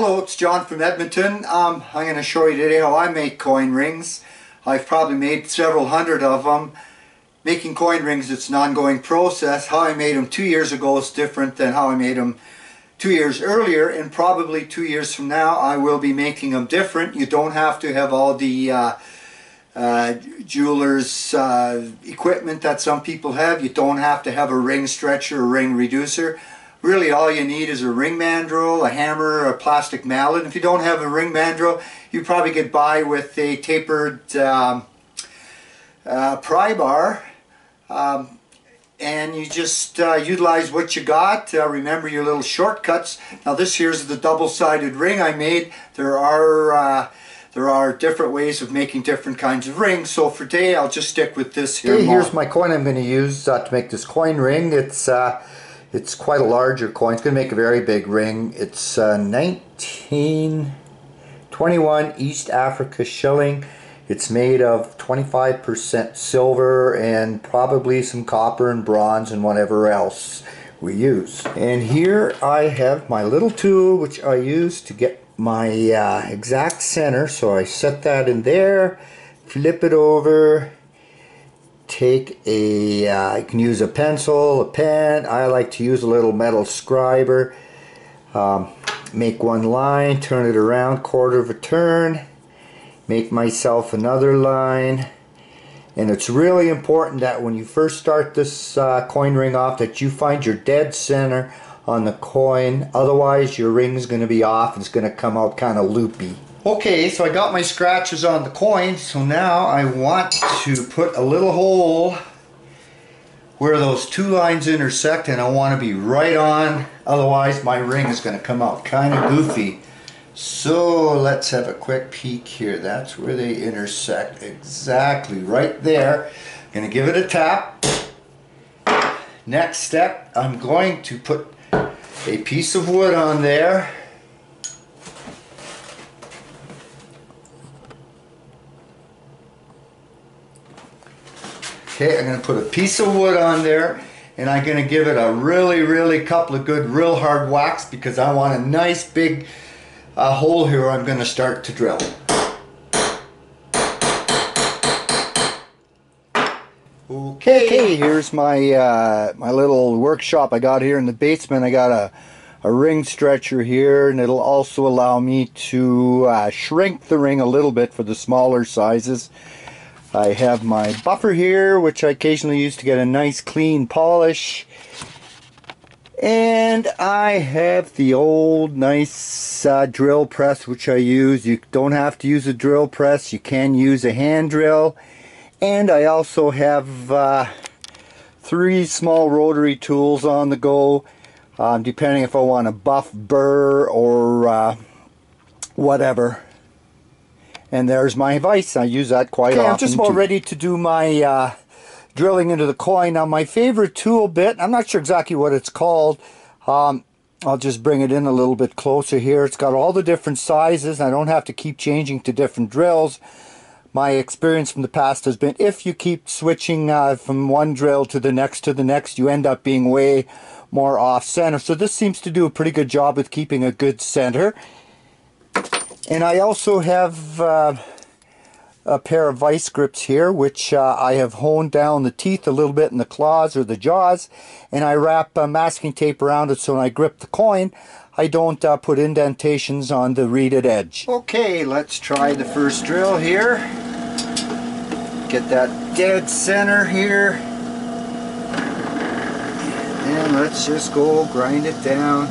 Hello, it's John from Edmonton. I'm going to show you today how I make coin rings. I've probably made several hundred of them. Making coin rings, it's an ongoing process. How I made them 2 years ago is different than how I made them 2 years earlier, and probably 2 years from now I will be making them different. You don't have to have all the jeweler's equipment that some people have. You don't have to have a ring stretcher or ring reducer. Really all you need is a ring mandrel, a hammer, a plastic mallet. If you don't have a ring mandrel, you probably get by with a tapered pry bar, and you just utilize what you got. Remember your little shortcuts. Now this here's the double-sided ring I made. There are different ways of making different kinds of rings, so for today I'll just stick with this here. Okay, here's my coin I'm going to use to make this coin ring. It's quite a larger coin. It's going to make a very big ring. It's 1921 East Africa shilling. It's made of 25% silver and probably some copper and bronze and whatever else we use. And here I have my little tool which I use to get my exact center. So I set that in there, flip it over, take I can use a pencil, a pen. I like to use a little metal scriber. Make one line, turn it around, quarter of a turn, make myself another line. And it's really important that when you first start this coin ring off that you find your dead center on the coin, otherwise your ring's going to be off and it's going to come out kind of loopy. Okay, so I got my scratches on the coin, so now I want to put a little hole where those two lines intersect, and I want to be right on, otherwise my ring is going to come out kind of goofy. So let's have a quick peek here. That's where they intersect, exactly right there. I'm going to give it a tap. Next step, I'm going to put a piece of wood on there. Okay, I'm going to put a piece of wood on there, and I'm going to give it a really couple of good real hard whacks because I want a nice big hole here where I'm going to start to drill. Okay, here's my my little workshop I got here in the basement. I got a ring stretcher here, and it'll also allow me to shrink the ring a little bit for the smaller sizes. I have my buffer here, which I occasionally use to get a nice clean polish. And I have the old nice drill press, which I use. You don't have to use a drill press. You can use a hand drill. And I also have 3 small rotary tools on the go, depending if I want a buff burr or whatever. And there's my vise. I use that quite often. I'm just about ready to do my drilling into the coin. Now my favorite tool bit, I'm not sure exactly what it's called. I'll just bring it in a little bit closer here. It's got all the different sizes. I don't have to keep changing to different drills. My experience from the past has been if you keep switching from one drill to the next, you end up being way more off center. So this seems to do a pretty good job with keeping a good center. And I also have a pair of vice grips here, which I have honed down the teeth a little bit in the claws or the jaws, and I wrap masking tape around it so when I grip the coin, I don't put indentations on the reeded edge. Okay, let's try the first drill here. Get that dead center here, and let's just go grind it down.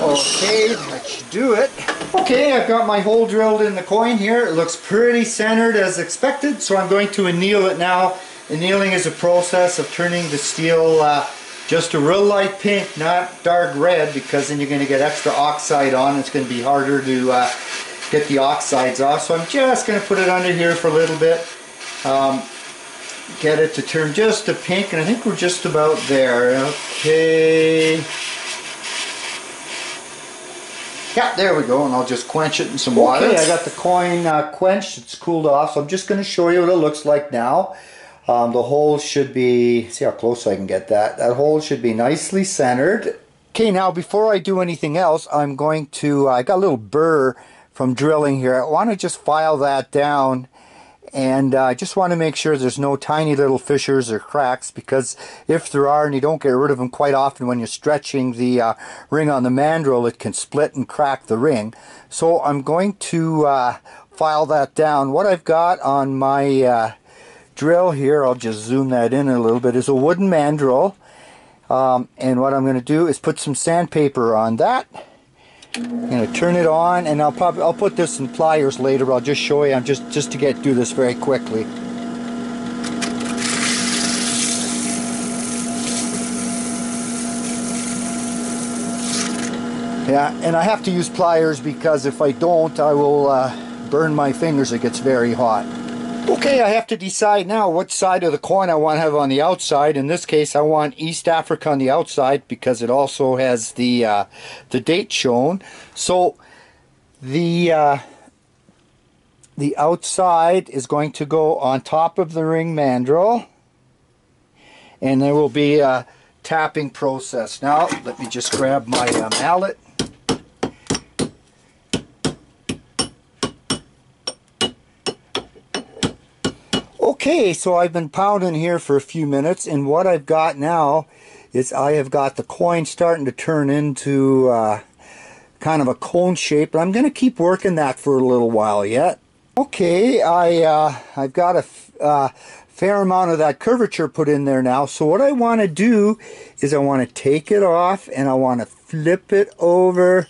Okay, that should do it. Okay, I've got my hole drilled in the coin here. It looks pretty centered as expected, so I'm going to anneal it now. Annealing is a process of turning the steel just a real light pink, not dark red, because then you're going to get extra oxide on. It's going to be harder to get the oxides off. So I'm just going to put it under here for a little bit. Get it to turn just a pink, and I think we're just about there. Okay. Yeah, there we go, and I'll just quench it in some water. Okay, I got the coin quenched, it's cooled off, so I'm just going to show you what it looks like now. The hole should be, see how close I can get that. That hole should be nicely centered. Okay, now before I do anything else, I'm going to, I got a little burr from drilling here. I want to just file that down, and I just want to make sure there's no tiny little fissures or cracks, because if there are and you don't get rid of them quite often when you're stretching the ring on the mandrel, it can split and crack the ring. So I'm going to file that down. What I've got on my drill here, I'll just zoom that in a little bit, is a wooden mandrel. And what I'm going to do is put some sandpaper on that. I'm going to turn it on, and I'll put this in pliers later, but I'll just show you. I'm just to do this very quickly. Yeah, and I have to use pliers because if I don't, I will burn my fingers. It gets very hot. Okay, I have to decide now what side of the coin I want to have on the outside. In this case, I want East Africa on the outside because it also has the date shown. So the outside is going to go on top of the ring mandrel, and there will be a tapping process. Now, let me just grab my mallet. Okay, so I've been pounding here for a few minutes, and what I've got now is I have got the coin starting to turn into kind of a cone shape, but I'm going to keep working that for a little while yet. Okay, I've got a fair amount of that curvature put in there now, so what I want to do is I want to take it off and I want to flip it over,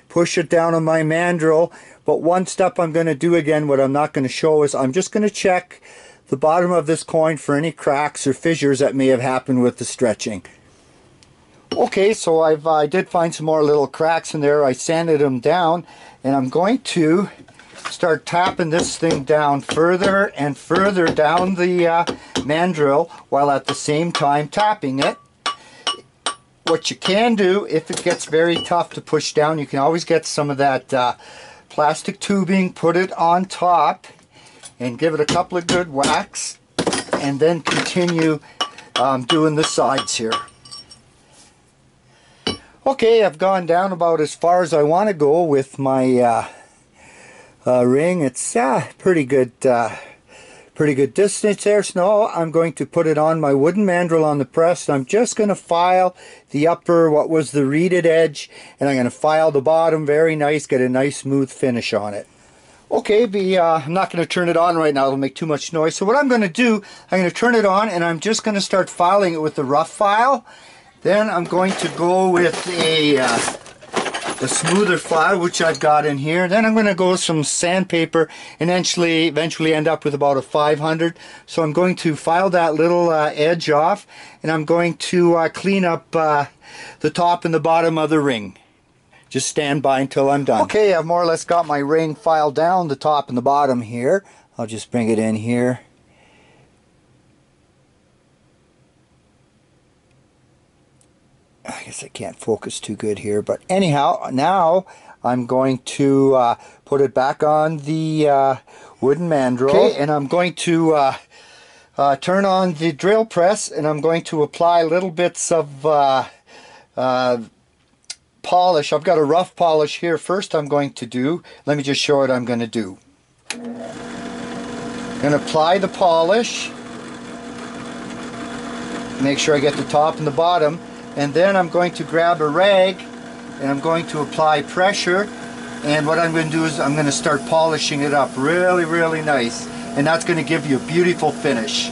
push it down on my mandrel. But one step I'm going to do again, what I'm not going to show, is I'm just going to check the bottom of this coin for any cracks or fissures that may have happened with the stretching. Okay, so I did find some more little cracks in there. I sanded them down, and I'm going to start tapping this thing down further and further down the mandrel, while at the same time tapping it. What you can do, if it gets very tough to push down, you can always get some of that plastic tubing, put it on top, and give it a couple of good whacks, and then continue doing the sides here. Okay, I've gone down about as far as I want to go with my ring. It's pretty good distance there. So now I'm going to put it on my wooden mandrel on the press. I'm just going to file the upper, what was the reeded edge, and I'm going to file the bottom very nice, get a nice smooth finish on it. Okay, I'm not going to turn it on right now, it'll make too much noise. So what I'm going to do, I'm going to turn it on, and I'm just going to start filing it with the rough file. Then I'm going to go with a smoother file, which I've got in here. Then I'm going to go with some sandpaper and eventually end up with about a 500. So I'm going to file that little edge off, and I'm going to clean up the top and the bottom of the ring. Just stand by until I'm done. Okay, I've more or less got my ring filed down, the top and the bottom here. I'll just bring it in here. I guess I can't focus too good here, but anyhow, now I'm going to put it back on the wooden mandrel. Okay, and I'm going to turn on the drill press, and I'm going to apply little bits of polish. I've got a rough polish here. First I'm going to do, let me just show what I'm going to do. I'm going to apply the polish, make sure I get the top and the bottom, and then I'm going to grab a rag and I'm going to apply pressure, and what I'm going to do is I'm going to start polishing it up really, really nice, and that's going to give you a beautiful finish.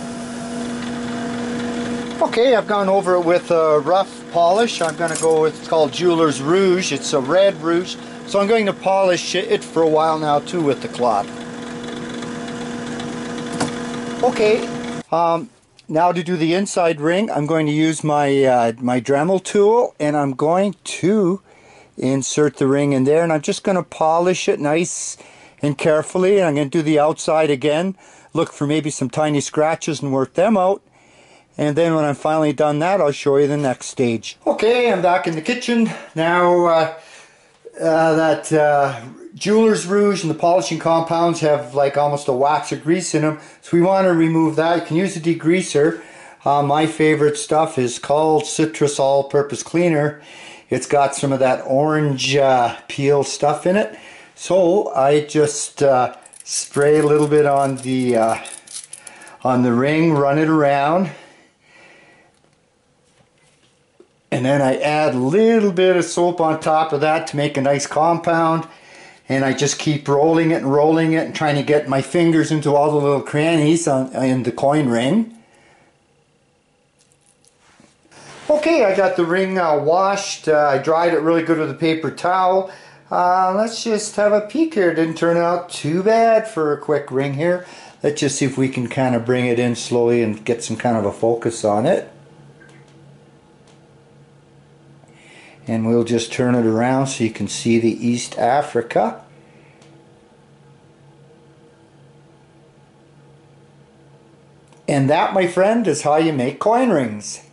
Okay, I've gone over it with a rough polish. I'm going to go with, it's called Jeweler's Rouge. It's a red rouge. So I'm going to polish it for a while now too with the cloth. Okay, now to do the inside ring, I'm going to use my my Dremel tool, and I'm going to insert the ring in there, and I'm just going to polish it nice and carefully, and I'm going to do the outside again, look for maybe some tiny scratches and work them out. And then when I'm finally done that, I'll show you the next stage. Okay, I'm back in the kitchen. Now, jeweler's rouge and the polishing compounds have like almost a wax of grease in them, so we want to remove that. You can use a degreaser. My favorite stuff is called Citrus All-Purpose Cleaner. It's got some of that orange peel stuff in it, so I just spray a little bit on the ring, run it around, and then I add a little bit of soap on top of that to make a nice compound. And I just keep rolling it and trying to get my fingers into all the little crannies in the coin ring. Okay, I got the ring washed. I dried it really good with a paper towel. Let's just have a peek here. It didn't turn out too bad for a quick ring here. Let's just see if we can kind of bring it in slowly and get some kind of a focus on it. And we'll just turn it around so you can see the East Africa. And that, my friend, is how you make coin rings.